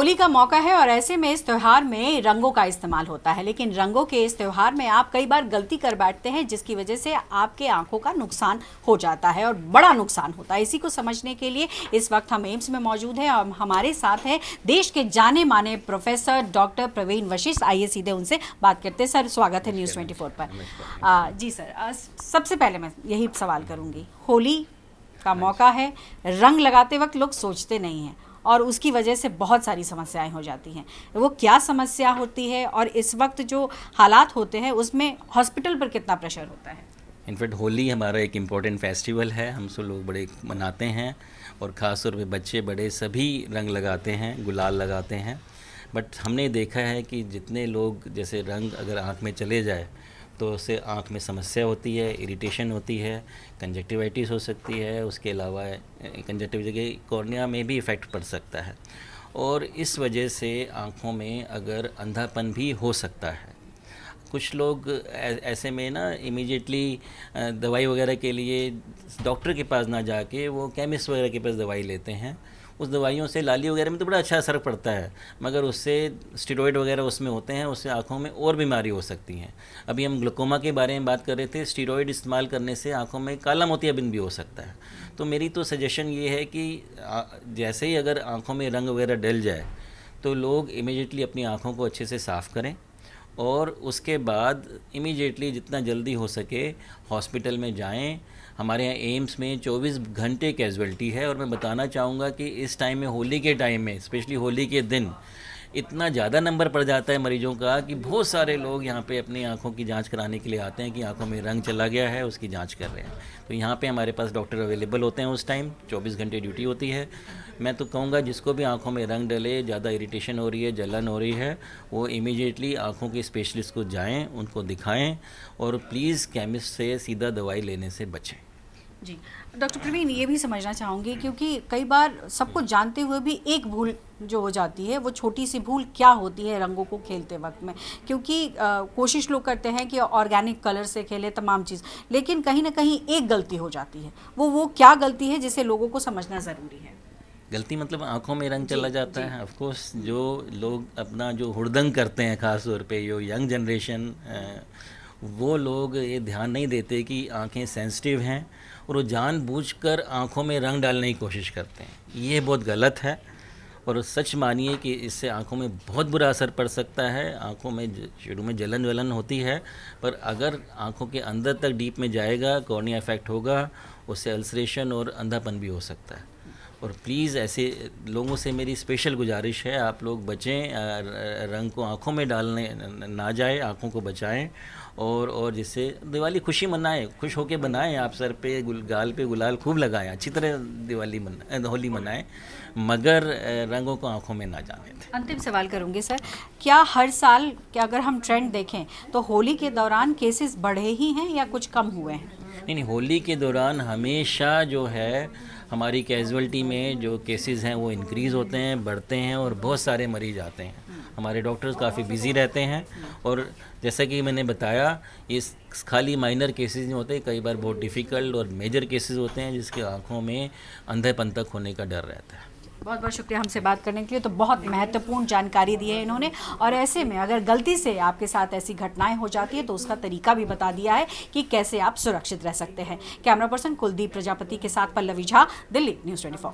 होली का मौका है और ऐसे में इस त्यौहार में रंगों का इस्तेमाल होता है, लेकिन रंगों के इस त्यौहार में आप कई बार गलती कर बैठते हैं जिसकी वजह से आपके आंखों का नुकसान हो जाता है और बड़ा नुकसान होता है। इसी को समझने के लिए इस वक्त हम एम्स में मौजूद हैं और हमारे साथ हैं देश के जाने माने प्रोफेसर डॉक्टर प्रवीण वशिष्ठ। आइए सीधे उनसे बात करते हैं। सर, स्वागत है न्यूज़ 24 पर। जी सर, सबसे पहले मैं यही सवाल करूँगी, होली का मौका है, रंग लगाते वक्त लोग सोचते नहीं हैं और उसकी वजह से बहुत सारी समस्याएं हो जाती हैं। वो क्या समस्या होती है और इस वक्त जो हालात होते हैं उसमें हॉस्पिटल पर कितना प्रेशर होता है? इनफैक्ट होली हमारा एक इम्पॉर्टेंट फेस्टिवल है, हम सब लोग बड़े मनाते हैं और ख़ास तौर पे बच्चे बड़े सभी रंग लगाते हैं, गुलाल लगाते हैं। बट हमने देखा है कि जितने लोग जैसे रंग अगर आँख में चले जाए तो उससे आँख में समस्या होती है, इरिटेशन होती है, कंजक्टिवाइटिस हो सकती है, उसके अलावा कंजक्टिविटी के कॉर्निया में भी इफ़ेक्ट पड़ सकता है और इस वजह से आँखों में अगर अंधापन भी हो सकता है। कुछ लोग ऐसे में ना इमीडिएटली दवाई वगैरह के लिए डॉक्टर के पास ना जाके वो केमिस्ट वगैरह के पास दवाई लेते हैं। उस दवाइयों से लाली वगैरह में तो बड़ा अच्छा असर पड़ता है, मगर उससे स्टेरॉइड वगैरह उसमें होते हैं, उससे आँखों में और बीमारी हो सकती हैं। अभी हम ग्लूकोमा के बारे में बात कर रहे थे, स्टेरॉइड इस्तेमाल करने से आँखों में काला मोतियाबिंद भी हो सकता है। तो मेरी तो सजेशन ये है कि जैसे ही अगर आँखों में रंग वगैरह डल जाए तो लोग इमीडिएटली अपनी आँखों को अच्छे से साफ़ करें और उसके बाद इमीडिएटली जितना जल्दी हो सके हॉस्पिटल में जाएं। हमारे यहाँ एम्स में 24 घंटे कैजुअल्टी है और मैं बताना चाहूँगा कि इस टाइम में, होली के टाइम में, स्पेशली होली के दिन इतना ज़्यादा नंबर पड़ जाता है मरीजों का कि बहुत सारे लोग यहाँ पे अपनी आंखों की जांच कराने के लिए आते हैं कि आंखों में रंग चला गया है, उसकी जांच कर रहे हैं। तो यहाँ पे हमारे पास डॉक्टर अवेलेबल होते हैं, उस टाइम 24 घंटे ड्यूटी होती है। मैं तो कहूँगा जिसको भी आंखों में रंग डले, ज़्यादा इरिटेशन हो रही है, जलन हो रही है, वो इमीडिएटली आँखों के स्पेशलिस्ट को जाएँ, उनको दिखाएँ और प्लीज़ केमिस्ट से सीधा दवाई लेने से बचें। जी डॉक्टर प्रवीण, ये भी समझना चाहूँगी क्योंकि कई बार सबको जानते हुए भी एक भूल जो हो जाती है, वो छोटी सी भूल क्या होती है रंगों को खेलते वक्त में, क्योंकि कोशिश लोग करते हैं कि ऑर्गेनिक कलर से खेले तमाम चीज़, लेकिन कहीं ना कहीं एक गलती हो जाती है। वो क्या गलती है जिसे लोगों को समझना ज़रूरी है? गलती मतलब आंखों में रंग चला जाता है। ऑफ कोर्स जो लोग अपना जो हुड़दंग करते हैं, ख़ास तौर पे जो यंग जनरेशन, वो लोग ये ध्यान नहीं देते कि आंखें सेंसिटिव हैं और वो जानबूझकर आंखों में रंग डालने की कोशिश करते हैं। ये बहुत गलत है और सच मानिए कि इससे आंखों में बहुत बुरा असर पड़ सकता है। आंखों में शुरू में जलन वलन होती है, पर अगर आंखों के अंदर तक डीप में जाएगा, कॉर्निया इफेक्ट होगा, उससे अल्सरेशन और अंधापन भी हो सकता है। और प्लीज़ ऐसे लोगों से मेरी स्पेशल गुजारिश है, आप लोग बचें, रंग को आंखों में डालने ना जाए, आंखों को बचाएं और जिससे दिवाली खुशी मनाएं, खुश होके बनाएं। आप सर पे गाल पे गुलाल खूब लगाएं, अच्छी तरह होली मनाएं, मगर रंगों को आंखों में ना जाने दें। अंतिम सवाल करूंगी सर, क्या हर साल, क्या अगर हम ट्रेंड देखें तो होली के दौरान केसेस बढ़े ही हैं या कुछ कम हुए हैं? नहीं, होली के दौरान हमेशा जो है हमारी कैजुअल्टी में जो केसेस हैं वो इंक्रीज़ होते हैं, बढ़ते हैं और बहुत सारे मरीज आते हैं। हमारे डॉक्टर्स काफ़ी बिजी रहते हैं और जैसा कि मैंने बताया, ये खाली माइनर केसेस नहीं होते, कई बार बहुत डिफ़िकल्ट और मेजर केसेस होते हैं जिसके आँखों में अंधेपन तक होने का डर रहता है। बहुत बहुत शुक्रिया हमसे बात करने के लिए। तो बहुत महत्वपूर्ण जानकारी दी है इन्होंने और ऐसे में अगर गलती से आपके साथ ऐसी घटनाएं हो जाती है तो उसका तरीका भी बता दिया है कि कैसे आप सुरक्षित रह सकते हैं। कैमरा पर्सन कुलदीप प्रजापति के साथ पल्लवी झा, दिल्ली, न्यूज़ 24।